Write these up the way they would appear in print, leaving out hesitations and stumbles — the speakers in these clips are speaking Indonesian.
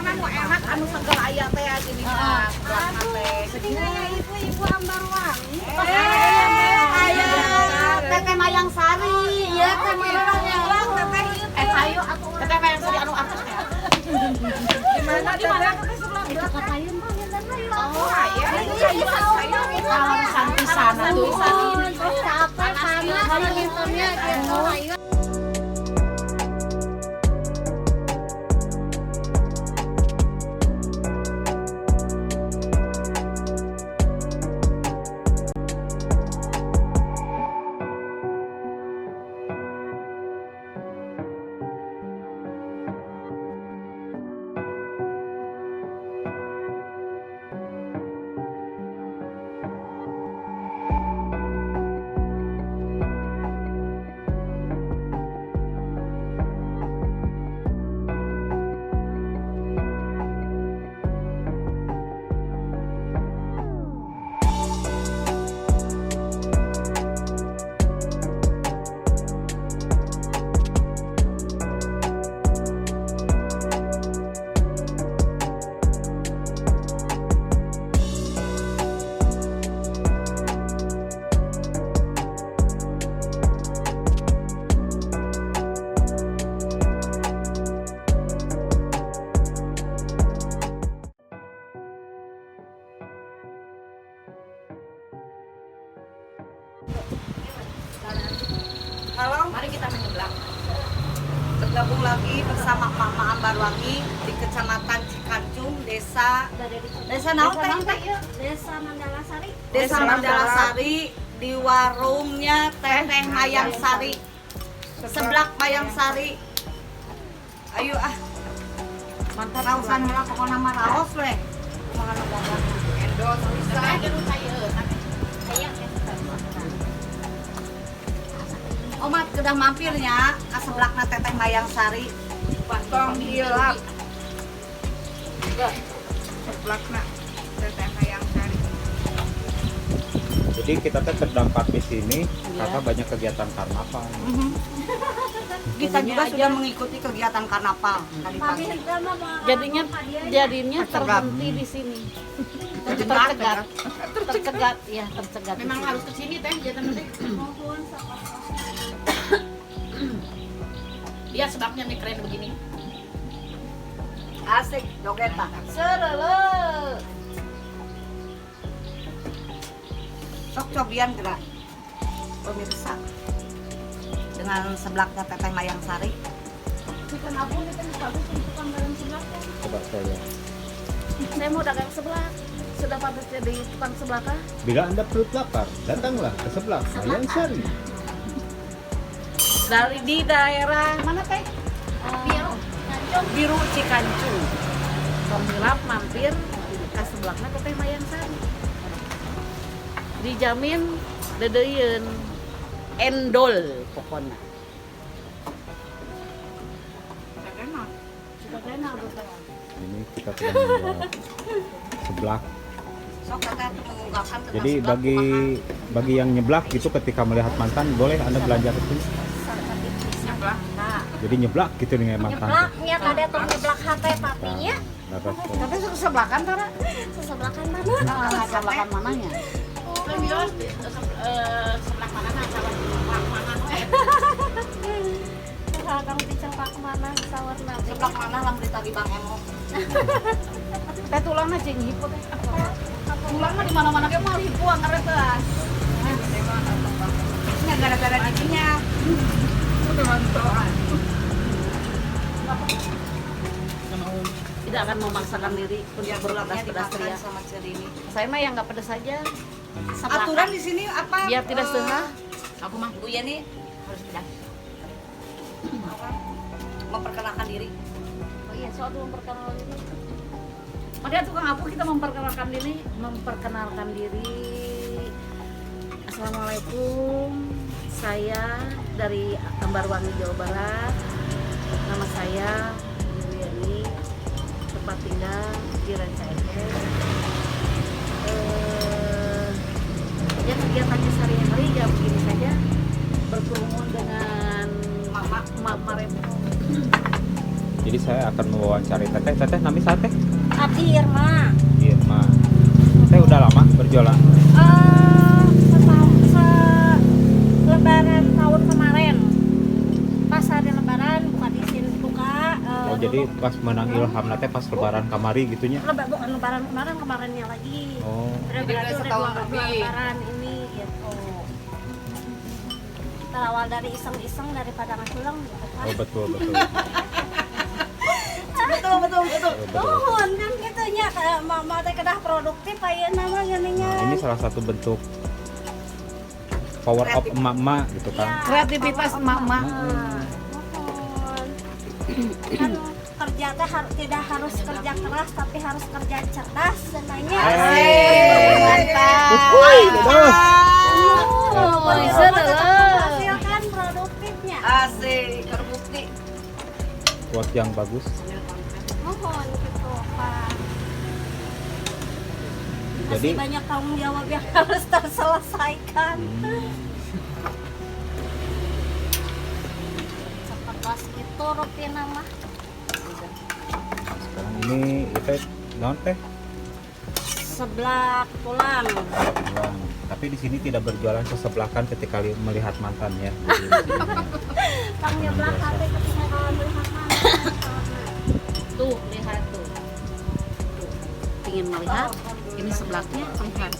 pokoknya mau enak anu segel aya teh gini mah. Aduh, segini ibu-ibu Ambar Wangi. Aya Teteh Mayang Sari, ya Teh Mayang Teteh. Hayu atuh Teteh Mayang Sari anu artis teh. Di mana sebelah Itu katayun mah ngenten hayu. Oh, aya. Kalau santi sana tuh. Terus capek panas nontonnya gitu hayu. Halo, mari kita menyeberang. Bergabung lagi bersama Mama Ambar Wangi di Kecamatan Cikancung, Desa naon teh? Desa Mandala Sari. Desa Mandala Sari di warungnya Teteh Mayang Sari. Seblak Mayang Sari. Ayo ah. Mantap rausan heula pokona mah raos we. Kumaha nu dagang endorse bisa. Omat kedah mampirnya ke sebelakna Teteh Mayang Sari. Tong hilap. Sebelakna Teteh Mayang Sari. Jadi kita teh terdampak di sini karena banyak kegiatan karnaval. Kita juga sudah mengikuti kegiatan karnaval tadi pagi. Jadinya terhenti di sini. Tercegat ya, tercegat. Memang harus ke sini teh, jangan teh. Lihat sebabnya nih keren begini. Asik joget Pak. Serele. Sok cobian gerak. Pemirsa. Dengan sebelaknya Teteh Mayang Sari. Bukan abun itu bagus untuk tukang sebelaknya. Coba saya lihat. Saya mau dagang sebelah. Sudah patut jadi tukang sebelah kah? Bila Anda perut lapar, datanglah ke sebelah Mayang Sari. Dari di daerah mana teh? Biru Cikancung. Pemilap mampir ke sebelahnya Teteh Mayang Sari. Dijamin dedeyeun endol pokoknya. Sudah kenal betul. Ini kita sedang membuat seblak. Sok Teteh mengungkapkan tentang Jadi sebelak bagi yang nyeblak gitu ketika melihat mantan, boleh Anda belanja ke sini. seblak. Jadi nyeblak gitu dengan mantan. Nyeblaknya tadi tuh nyeblak HP papinya. Tapi sebelakan Tara? Sesebelakan mana? Sebelakan mananya? Sebelah mana nah sebelah mana? Kalau kamu dicepak mana sawarna? Sebelah mana lamun ditagi Bang Emo. Teh tulangna cing hipo teh. Tulang mah di mana-mana ge mah hipuan ngaretas. Ini gara-gara didinya. Tidak akan memaksakan diri untuk Yang tulangnya berpedas-pedas dimakan ria. sama Cerini. Saya mah yang nggak pedas saja. Aturan di sini apa? Biar tidak setengah. Aku mah Bu Yani harus bilang. Memperkenalkan diri. Oh iya, soal memperkenalkan diri. Makanya tukang apa kita memperkenalkan diri. Assalamualaikum. Saya dari Ambar Wangi, Jawa Barat. Nama saya Ibu Yani. Tempat tinggal di Ranca Ekek. Ya kegiatannya sehari-hari ya begini saja, berkerumun dengan Mama Maremo. Jadi saya akan mewawancari Teteh. Teteh nami sate? Abdi Irma. Irma. Teteh udah lama berjualan? Lebaran tahun kemarin. Pas hari lebaran buka di sini buka. Oh, jadi pas menang ilham teh pas lebaran kamari gitunya? Bukan lebaran kemarinnya lagi. Oh. Berarti udah setahun dua lebih. lebaran ini gitu. Berawal dari iseng-iseng daripada ngaculang gitu kan. Oh, betul. Betul. Nuhun kan gitunya mama teh kedah produktif aya nama geuninnya. Nah, ini salah satu bentuk power of emak-emak gitu kan. Kreativitas emak-emak. Nuhun. Kan kerja teh tidak harus kerja keras tapi harus kerja cerdas sebenarnya. Mantap. Bisa menghasilkan produktifnya. Asik, terbukti. Quote yang bagus. Mohon gitu Pak. Jadi Masih banyak tanggung jawab yang harus terselesaikan. Seperti itu rutina mah. sekarang ini itu non teh Seblak tulang. Bang. Tapi di sini tidak berjualan sesebelakan ketika melihat mantan ya. Tang nyeblak hati ketika kawan melihat mana. Tuh, lihat tuh. Ingin melihat, ini sebelaknya lihat.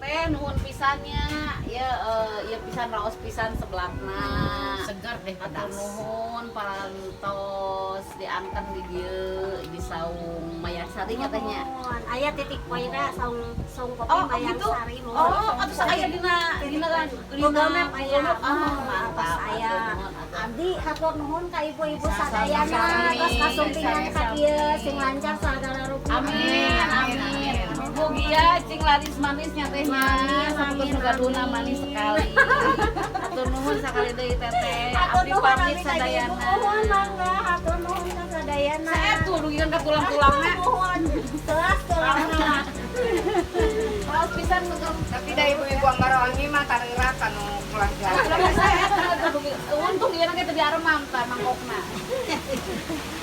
Teh nuhun pisannya ya ya pisan raos pisan sebelakna segar deh atur nuhun parantos diangkat di dieu di saung Mayarsari nya tehnya. Aya titik poinna saung kopi Oh, Mayang gitu? Sari mah. Oh, atuh aya dina Google Map aya. mantap Aya. Abdi hatur nuhun ka ibu-ibu Sama-sama. sadayana tos kasumpingan ka dieu sing lancar sagala rupa. Amin. Mugia cing laris manisnya tehnya sampun gaduna manis sekali. Atur nuhun sakali deui teteh. Abdi pamit sadayana. Nuhun mangga hatur nuhun ka sadayana. Saya tuh rugian ka tulang-tulangna. Nuhun. Telas tulangna. Raos pisan nuhun. Tapi da ibu-ibu Ambarawangi mah kareura kanu pulang jalan. Untung ieu ge teu diaremam tah mangkokna.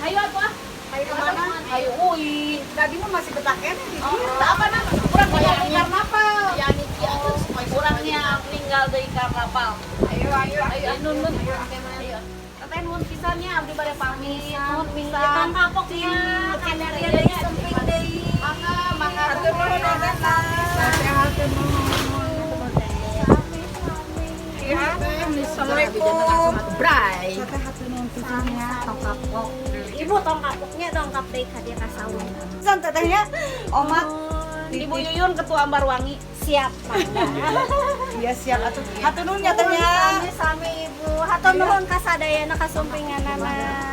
Ayo atuh. Ayo mana? Ayo uy. Tadi mah masih betaken di Oh, dieu. apa nama? Kurang bayar di karnaval. Ya niki atuh kurangnya meninggal deui karnaval. Ayo nun. Ayo. Teteh nuhun pisannya abdi bade pamit. Nuhun pisan. Tong kapoknya kada dia deui semping deui. Mangga Hatur nuhun Odeta. Hatur nuhun. Assalamualaikum. Bray. Teteh hatur nuhun pisannya tong kapok. Ibu tong kapoknya dongkap deui ka dia ka saung. Pisan tetehnya Omat. Ibu Yuyun ketua Ambarwangi. Siap mangga. Iya siap atuh. Hatur nuhun ya tetehnya. Sami-sami ibu. Hatur nuhun ka sadayana kasumpinganana.